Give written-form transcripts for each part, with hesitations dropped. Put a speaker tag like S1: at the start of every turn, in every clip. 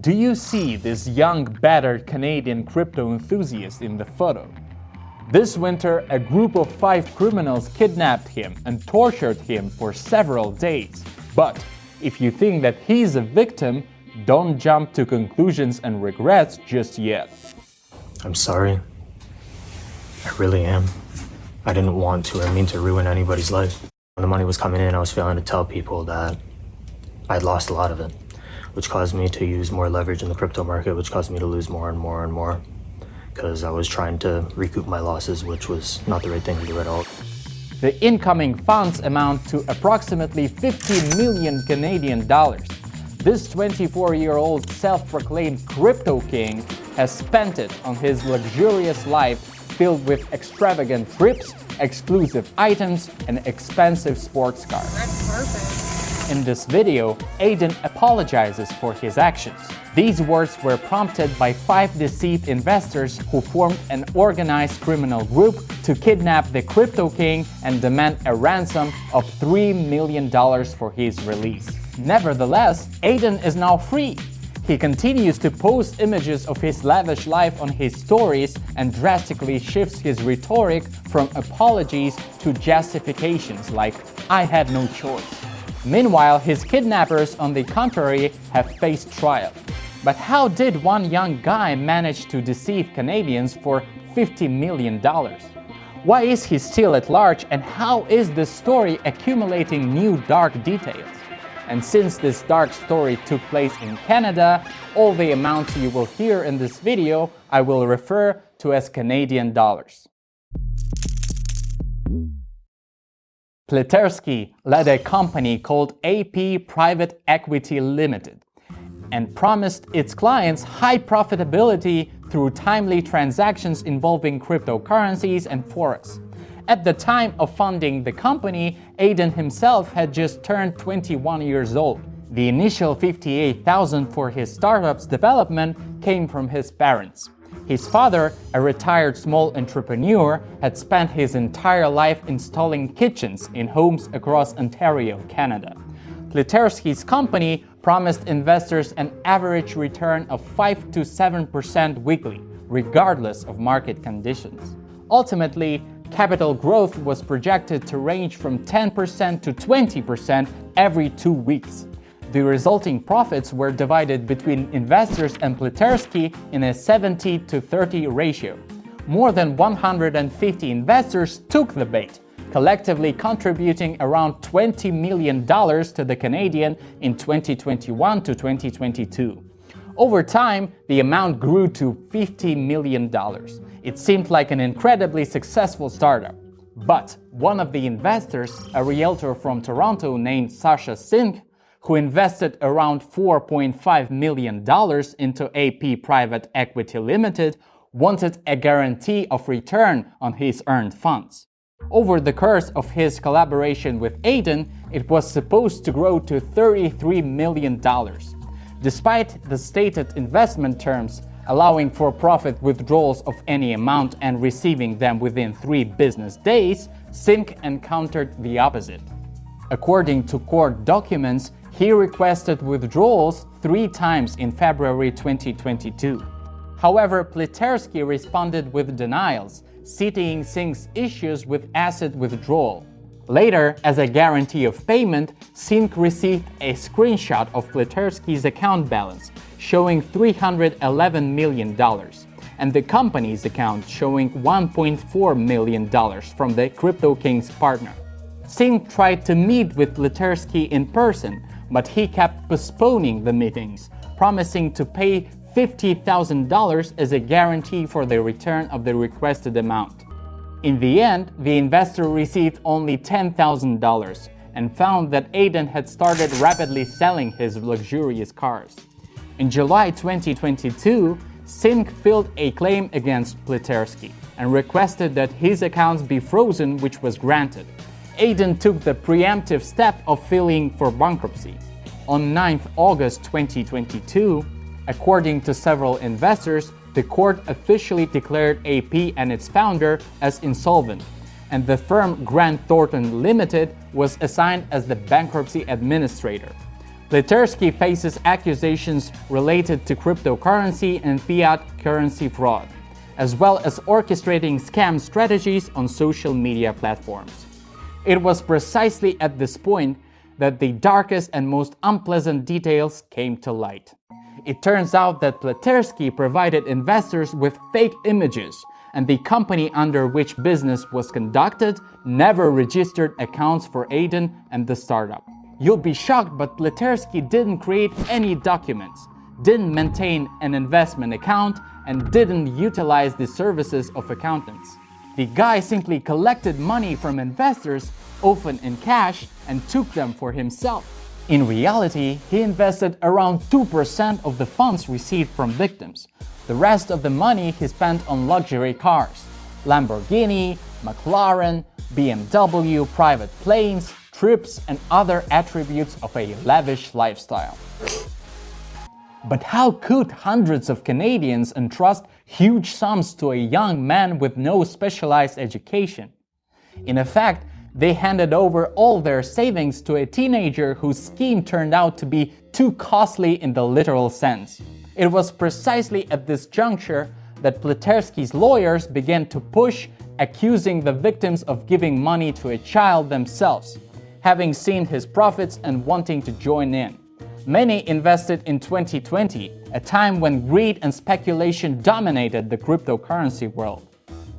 S1: Do you see this young, battered Canadian crypto enthusiast in the photo? This winter, a group of 5 criminals kidnapped him and tortured him for several days. But if you think that he's a victim, don't jump to conclusions and regrets just yet.
S2: I'm sorry. I really am. I didn't want to or mean to ruin anybody's life. When the money was coming in, I was failing to tell people that I'd lost a lot of it, which caused me to use more leverage in the crypto market, which caused me to lose more and more and more, because I was trying to recoup my losses, which was not the right thing to do at all.
S1: The incoming funds amount to approximately 50 million Canadian dollars. This 24-year-old self-proclaimed crypto king has spent it on his luxurious life filled with extravagant trips, exclusive items, and expensive sports cars.
S3: That's perfect.
S1: In this video, Aiden apologizes for his actions. These words were prompted by 5 deceit investors who formed an organized criminal group to kidnap the crypto king and demand a ransom of $3 million for his release. Nevertheless, Aiden is now free. He continues to post images of his lavish life on his stories and drastically shifts his rhetoric from apologies to justifications like, "I had no choice." Meanwhile, his kidnappers, on the contrary, have faced trial. But how did one young guy manage to deceive Canadians for $50 million? Why is he still at large, and how is this story accumulating new dark details? And since this dark story took place in Canada, all the amounts you will hear in this video I will refer to as Canadian dollars. Pleterski led a company called AP Private Equity Limited and promised its clients high profitability through timely transactions involving cryptocurrencies and forex. At the time of funding the company, Aiden himself had just turned 21 years old. The initial $58,000 for his startup's development came from his parents. His father, a retired small entrepreneur, had spent his entire life installing kitchens in homes across Ontario, Canada. Pleterski's company promised investors an average return of 5 to 7% weekly, regardless of market conditions. Ultimately, capital growth was projected to range from 10% to 20% every 2 weeks. The resulting profits were divided between investors and Pleterski in a 70 to 30 ratio. More than 150 investors took the bait, collectively contributing around $20 million to the Canadian in 2021 to 2022. Over time, the amount grew to $50 million. It seemed like an incredibly successful startup. But one of the investors, a realtor from Toronto named Sasha Singh, who invested around $4.5 million into AP Private Equity Limited, wanted a guarantee of return on his earned funds. Over the course of his collaboration with Aiden, it was supposed to grow to $33 million. Despite the stated investment terms, allowing for profit withdrawals of any amount and receiving them within 3 business days, Singh encountered the opposite. According to court documents, he requested withdrawals 3 times in February 2022. However, Pleterski responded with denials, citing Singh's issues with asset withdrawal. Later, as a guarantee of payment, Singh received a screenshot of Pleterski's account balance, showing $311 million, and the company's account showing $1.4 million from the Crypto King's partner. Singh tried to meet with Pleterski in person, but he kept postponing the meetings, promising to pay $50,000 as a guarantee for the return of the requested amount. In the end, the investor received only $10,000 and found that Aiden had started rapidly selling his luxurious cars. In July 2022, Singh filed a claim against Pleterski and requested that his accounts be frozen, which was granted. Aiden took the preemptive step of filing for bankruptcy. On 9 August 2022, according to several investors, the court officially declared AP and its founder as insolvent, and the firm Grant Thornton Limited was assigned as the bankruptcy administrator. Pleterski faces accusations related to cryptocurrency and fiat currency fraud, as well as orchestrating scam strategies on social media platforms. It was precisely at this point that the darkest and most unpleasant details came to light. It turns out that Pleterski provided investors with fake images, and the company under which business was conducted never registered accounts for Aiden and the startup. You'll be shocked, but Pleterski didn't create any documents, didn't maintain an investment account, and didn't utilize the services of accountants. The guy simply collected money from investors, often in cash, and took them for himself. In reality, he invested around 2% of the funds received from victims. The rest of the money he spent on luxury cars, Lamborghini, McLaren, BMW, private planes, trips, and other attributes of a lavish lifestyle. But how could hundreds of Canadians entrust huge sums to a young man with no specialized education? In effect, they handed over all their savings to a teenager whose scheme turned out to be too costly in the literal sense. It was precisely at this juncture that Pleterski's lawyers began to push, accusing the victims of giving money to a child themselves, having seen his profits and wanting to join in. Many invested in 2020, a time when greed and speculation dominated the cryptocurrency world.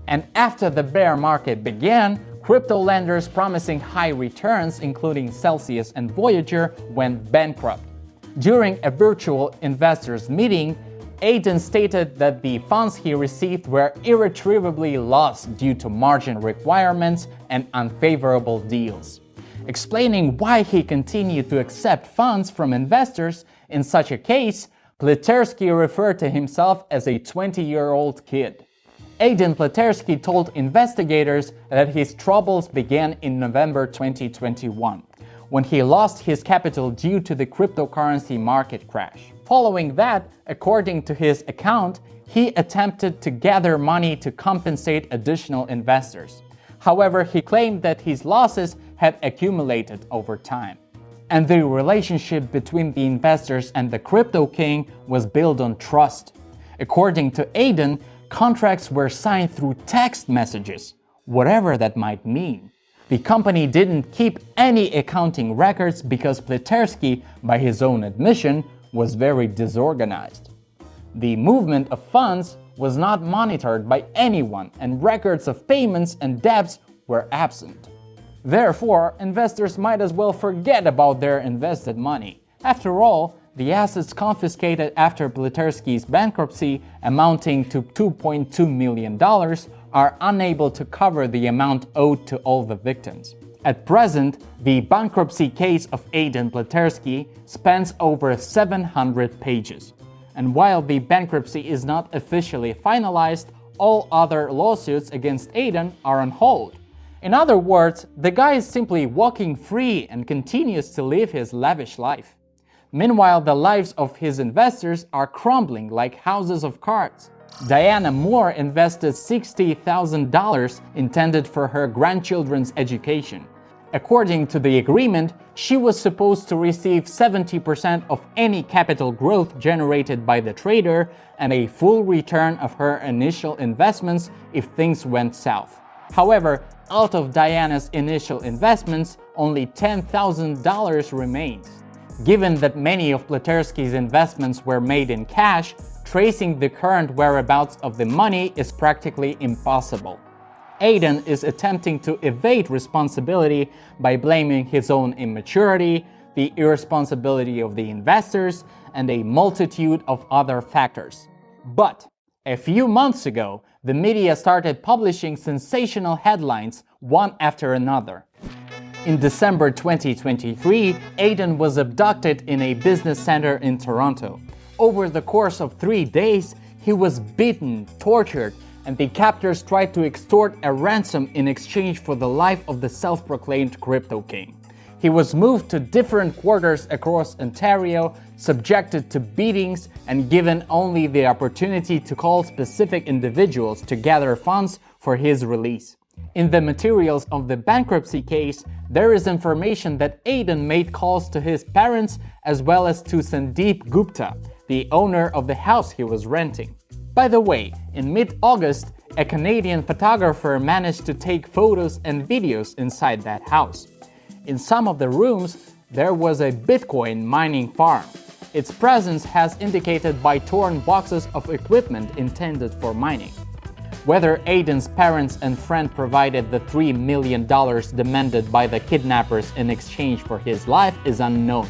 S1: And after the bear market began, crypto lenders promising high returns, including Celsius and Voyager, went bankrupt. During a virtual investors meeting, Aiden stated that the funds he received were irretrievably lost due to margin requirements and unfavorable deals. Explaining why he continued to accept funds from investors in such a case, Pleterski referred to himself as a 20-year-old kid. Aiden Pleterski told investigators that his troubles began in November 2021, when he lost his capital due to the cryptocurrency market crash. Following that, according to his account, he attempted to gather money to compensate additional investors. However, he claimed that his losses had accumulated over time. And the relationship between the investors and the crypto king was built on trust. According to Aiden, contracts were signed through text messages, whatever that might mean. The company didn't keep any accounting records because Pleterski, by his own admission, was very disorganized. The movement of funds was not monitored by anyone, and records of payments and debts were absent. Therefore, investors might as well forget about their invested money. After all, the assets confiscated after Pleterski's bankruptcy, amounting to $2.2 million, are unable to cover the amount owed to all the victims. At present, the bankruptcy case of Aiden Pleterski spans over 700 pages. And while the bankruptcy is not officially finalized, all other lawsuits against Aiden are on hold. In other words, the guy is simply walking free and continues to live his lavish life. Meanwhile, the lives of his investors are crumbling like houses of cards. Diana Moore invested $60,000 intended for her grandchildren's education. According to the agreement, she was supposed to receive 70% of any capital growth generated by the trader and a full return of her initial investments if things went south. However, out of Diana's initial investments, only $10,000 remains. Given that many of Pleterski's investments were made in cash, tracing the current whereabouts of the money is practically impossible. Aiden is attempting to evade responsibility by blaming his own immaturity, the irresponsibility of the investors, and a multitude of other factors. But a few months ago, the media started publishing sensational headlines one after another. In December 2023, Aiden was abducted in a business center in Toronto. Over the course of 3 days, he was beaten, tortured, and the captors tried to extort a ransom in exchange for the life of the self-proclaimed crypto king. He was moved to different quarters across Ontario, subjected to beatings, and given only the opportunity to call specific individuals to gather funds for his release. In the materials of the bankruptcy case, there is information that Aiden made calls to his parents as well as to Sandeep Gupta, the owner of the house he was renting. By the way, in mid-August, a Canadian photographer managed to take photos and videos inside that house. In some of the rooms, there was a Bitcoin mining farm. Its presence has indicated by torn boxes of equipment intended for mining. Whether Aiden's parents and friend provided the $3 million demanded by the kidnappers in exchange for his life is unknown.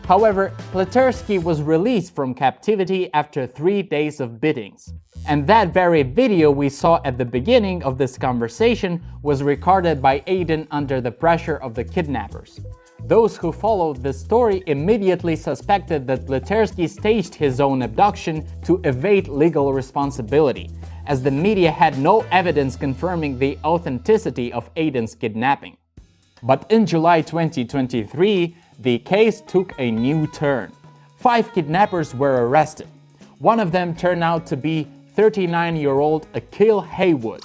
S1: However, Pleterski was released from captivity after 3 days of biddings. And that very video we saw at the beginning of this conversation was recorded by Aiden under the pressure of the kidnappers. Those who followed this story immediately suspected that Pleterski staged his own abduction to evade legal responsibility, as the media had no evidence confirming the authenticity of Aiden's kidnapping. But in July 2023, the case took a new turn. 5 kidnappers were arrested. One of them turned out to be 39-year-old Akil Haywood,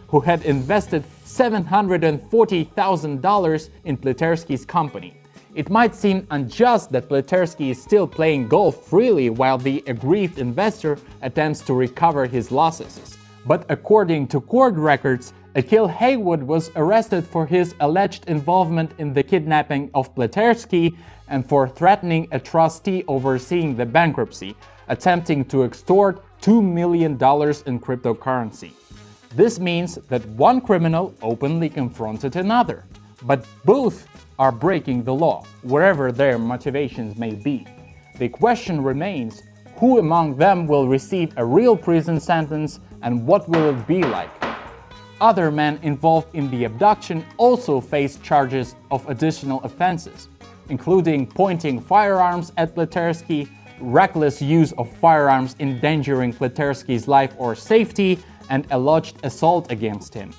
S1: who had invested $740,000 in Pleterski's company. It might seem unjust that Pleterski is still playing golf freely while the aggrieved investor attempts to recover his losses. But according to court records, Akil Haywood was arrested for his alleged involvement in the kidnapping of Pleterski and for threatening a trustee overseeing the bankruptcy, attempting to extort $2 million in cryptocurrency. This means that one criminal openly confronted another, but both are breaking the law, wherever their motivations may be. The question remains, who among them will receive a real prison sentence and what will it be like? Other men involved in the abduction also face charges of additional offenses, including pointing firearms at Pleterski, reckless use of firearms endangering Pleterski's life or safety, and alleged assault against him.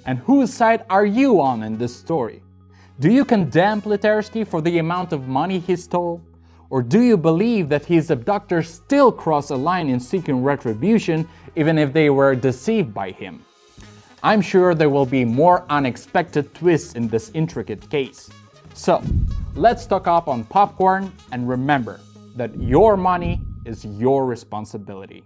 S1: And whose side are you on in this story? Do you condemn Pleterski for the amount of money he stole? Or do you believe that his abductors still cross a line in seeking retribution even if they were deceived by him? I'm sure there will be more unexpected twists in this intricate case. So, let's stock up on popcorn and remember that your money is your responsibility.